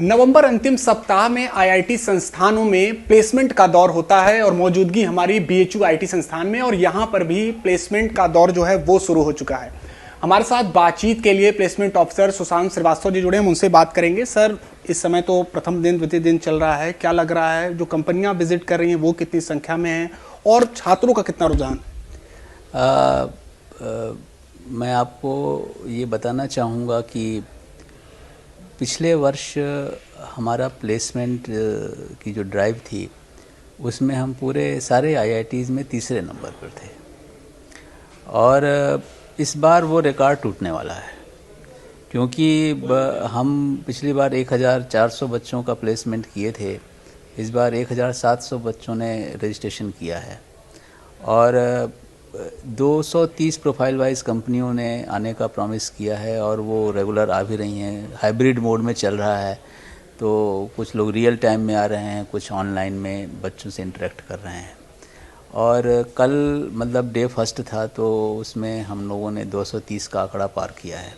नवंबर अंतिम सप्ताह में आईआईटी संस्थानों में प्लेसमेंट का दौर होता है और मौजूदगी हमारी बीएचयू आईटी संस्थान में, और यहां पर भी प्लेसमेंट का दौर जो है वो शुरू हो चुका है। हमारे साथ बातचीत के लिए प्लेसमेंट ऑफिसर सुशांत श्रीवास्तव जी जुड़े हैं, हम उनसे बात करेंगे। सर, इस समय तो प्रथम दिन द्वितीय दिन चल रहा है, क्या लग रहा है जो कंपनियां विजिट कर रही हैं वो कितनी संख्या में है और छात्रों का कितना रुझान? मैं आपको ये बताना चाहूँगा कि पिछले वर्ष हमारा प्लेसमेंट की जो ड्राइव थी उसमें हम पूरे सारे आईआईटीज़ में तीसरे नंबर पर थे, और इस बार वो रिकॉर्ड टूटने वाला है, क्योंकि हम पिछली बार 1400 बच्चों का प्लेसमेंट किए थे, इस बार 1700 बच्चों ने रजिस्ट्रेशन किया है, और 230 प्रोफाइल वाइज कंपनियों ने आने का प्रॉमिस किया है, और वो रेगुलर आ भी रही हैं। हाइब्रिड मोड में चल रहा है, तो कुछ लोग रियल टाइम में आ रहे हैं, कुछ ऑनलाइन में बच्चों से इंटरेक्ट कर रहे हैं। और कल मतलब डे फर्स्ट था, तो उसमें हम लोगों ने 230 का आंकड़ा पार किया है।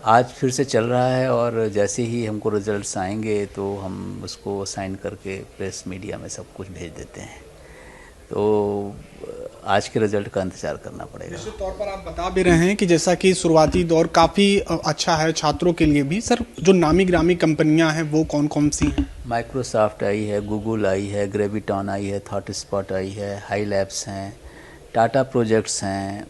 आज फिर से चल रहा है, और जैसे ही हमको रिजल्ट्स आएंगे तो हम उसको साइन करके प्रेस मीडिया में सब कुछ भेज देते हैं। तो आज के रिजल्ट का इंतजार करना पड़ेगा। निश्चित तौर पर आप बता भी रहे हैं कि जैसा कि शुरुआती दौर काफ़ी अच्छा है छात्रों के लिए भी। सर, जो नामी ग्रामी कंपनियां हैं वो कौन कौन सी हैं? माइक्रोसॉफ्ट आई है, गूगल आई है, ग्रेविटॉन आई है, थॉटस्पॉट आई है, हाई लैब्स हैं, टाटा प्रोजेक्ट्स हैं,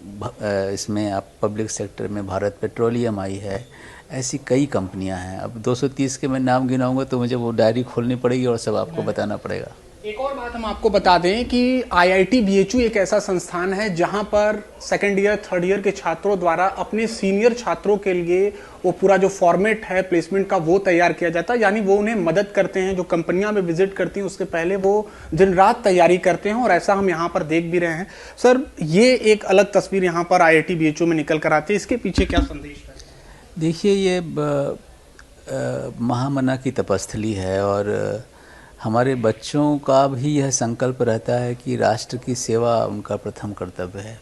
इसमें आप पब्लिक सेक्टर में भारत पेट्रोलियम आई है। ऐसी कई कंपनियां हैं। अब 230 के मैं नाम गिनाऊंगा तो मुझे वो डायरी खोलनी पड़ेगी और सब आपको बताना पड़ेगा। एक और बात हम आपको बता दें कि आईआईटी बीएचयू एक ऐसा संस्थान है जहां पर सेकेंड ईयर थर्ड ईयर के छात्रों द्वारा अपने सीनियर छात्रों के लिए वो पूरा जो फॉर्मेट है प्लेसमेंट का वो तैयार किया जाता है। यानी वो उन्हें मदद करते हैं, जो कंपनियां में विजिट करती हैं उसके पहले वो दिन रात तैयारी करते हैं, और ऐसा हम यहाँ पर देख भी रहे हैं। सर, ये एक अलग तस्वीर यहाँ पर आईआईटी बीएचयू में निकल कर आती है, इसके पीछे क्या संदेश है? देखिए, ये महामना की तपस्थली है, और हमारे बच्चों का भी यह संकल्प रहता है कि राष्ट्र की सेवा उनका प्रथम कर्तव्य है।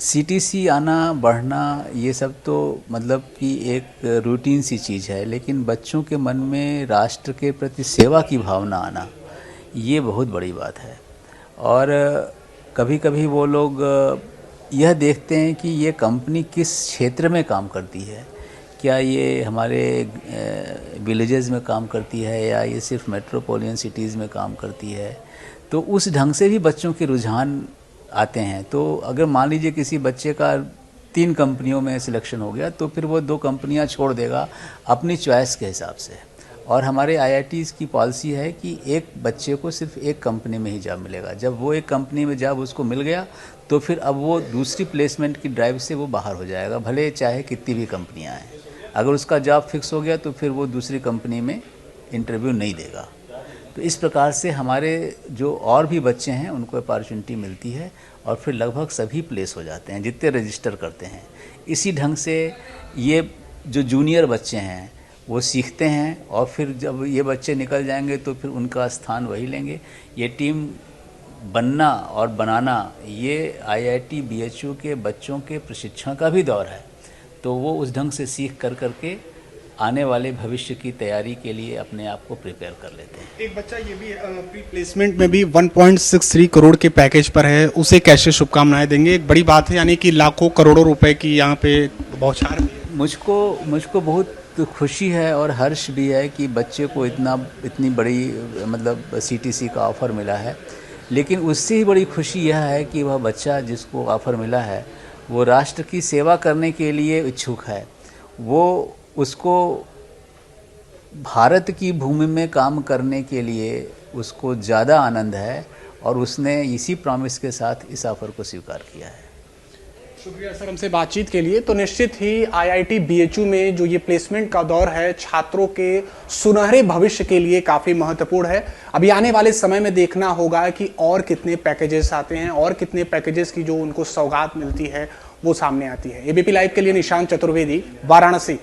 सीटीसी आना बढ़ना ये सब तो मतलब कि एक रूटीन सी चीज़ है, लेकिन बच्चों के मन में राष्ट्र के प्रति सेवा की भावना आना ये बहुत बड़ी बात है। और कभी कभी वो लोग यह देखते हैं कि ये कंपनी किस क्षेत्र में काम करती है, क्या ये हमारे विलेजेस में काम करती है या ये सिर्फ मेट्रोपॉलिटन सिटीज़ में काम करती है। तो उस ढंग से भी बच्चों के रुझान आते हैं। तो अगर मान लीजिए किसी बच्चे का 3 कंपनियों में सिलेक्शन हो गया, तो फिर वो 2 कंपनियां छोड़ देगा अपनी चॉइस के हिसाब से। और हमारे आईआईटीज़ की पॉलिसी है कि एक बच्चे को सिर्फ एक कंपनी में ही जॉब मिलेगा। जब वो एक कंपनी में जॉब उसको मिल गया तो फिर अब वो दूसरी प्लेसमेंट की ड्राइव से वो बाहर हो जाएगा, भले चाहे कितनी भी कंपनियाँ हैं। अगर उसका जॉब फिक्स हो गया तो फिर वो दूसरी कंपनी में इंटरव्यू नहीं देगा। तो इस प्रकार से हमारे जो और भी बच्चे हैं उनको अपॉर्चुनिटी मिलती है, और फिर लगभग सभी प्लेस हो जाते हैं जितने रजिस्टर करते हैं। इसी ढंग से ये जो जूनियर बच्चे हैं वो सीखते हैं, और फिर जब ये बच्चे निकल जाएंगे तो फिर उनका स्थान वही लेंगे। ये टीम बनना और बनाना ये आईआईटी बीएचयू के बच्चों के प्रशिक्षण का भी दौर है। तो वो उस ढंग से सीख कर करके आने वाले भविष्य की तैयारी के लिए अपने आप को प्रिपेयर कर लेते हैं। एक बच्चा ये भी प्री प्लेसमेंट में भी 1.63 करोड़ के पैकेज पर है, उसे कैसे शुभकामनाएं देंगे? एक बड़ी बात है, यानी कि लाखों करोड़ों रुपए की यहाँ पे बौछार। मुझको बहुत खुशी है और हर्ष भी है कि बच्चे को इतनी बड़ी मतलब सीटीसी का ऑफ़र मिला है। लेकिन उससे ही बड़ी खुशी यह है कि वह बच्चा जिसको ऑफ़र मिला है वो राष्ट्र की सेवा करने के लिए इच्छुक है। वो उसको भारत की भूमि में काम करने के लिए उसको ज़्यादा आनंद है, और उसने इसी प्रॉमिस के साथ इस ऑफ़र को स्वीकार किया है। शुक्रिया सर हमसे बातचीत के लिए। तो निश्चित ही आईआईटी बीएचयू में जो ये प्लेसमेंट का दौर है छात्रों के सुनहरे भविष्य के लिए काफ़ी महत्वपूर्ण है। अभी आने वाले समय में देखना होगा कि और कितने पैकेजेस आते हैं और कितने पैकेजेस की जो उनको सौगात मिलती है वो सामने आती है। एबीपी लाइव के लिए निशांत चतुर्वेदी, वाराणसी।